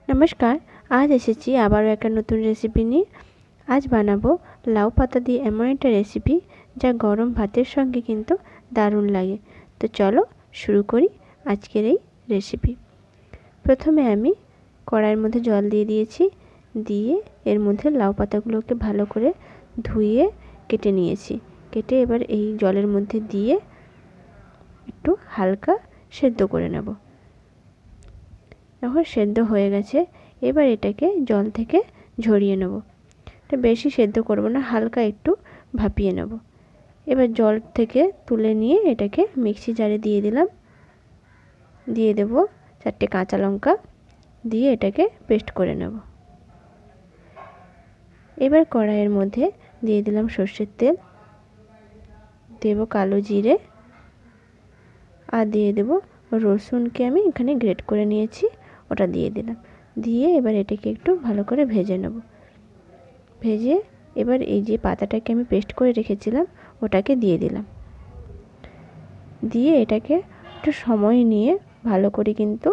নমস্কার, আজ এসেছি আবারও একটা নতুন রেসিপি নিয়ে। আজ বানাবো লাউ পাতা দিয়ে এমন একটা রেসিপি যা গরম ভাতের সঙ্গে কিন্তু দারুণ লাগে। তো চলো শুরু করি আজকের এই রেসিপি। প্রথমে আমি কড়াইয়ের মধ্যে জল দিয়ে দিয়েছি, দিয়ে এর মধ্যে লাউ পাতাগুলোকে ভালো করে ধুয়ে কেটে নিয়েছি। কেটে এবার এই জলের মধ্যে দিয়ে একটু হালকা সেদ্ধ করে নেব। এখন সেদ্ধ হয়ে গেছে, এবার এটাকে জল থেকে ঝরিয়ে নেব। এটা বেশি সেদ্ধ করব না, হালকা একটু ভাপিয়ে নেব। এবার জল থেকে তুলে নিয়ে এটাকে মিক্সি জারে দিয়ে দিলাম। দিয়ে দেব 4টে কাঁচা লঙ্কা, দিয়ে এটাকে পেস্ট করে নেব। এবার কড়াইয়ের মধ্যে দিয়ে দিলাম সর্ষের তেল, দেব কালো জিরে, আর দিয়ে দেব রসুনকে আমি এখানে গ্রেট করে নিয়েছি, ওটা দিয়ে দিলাম। দিয়ে এবার এটাকে একটু ভালো করে ভেজে নেব। ভেজে এবার এই যে পাতাটাকে আমি পেস্ট করে রেখেছিলাম ওটাকে দিয়ে দিলাম। দিয়ে এটাকে একটু সময় নিয়ে ভালো করে কিন্তু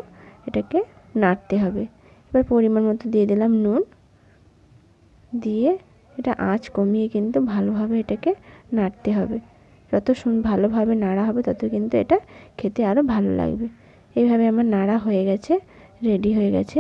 এটাকে নাড়তে হবে। এবার পরিমাণ মতো দিয়ে দিলাম নুন, দিয়ে এটা আঁচ কমিয়ে কিন্তু ভালোভাবে এটাকে নাড়তে হবে। যত ভালোভাবে নাড়া হবে তত কিন্তু এটা খেতে আরও ভালো লাগবে। এইভাবে আমার নাড়া হয়ে গেছে, রেডি হয়ে গেছে।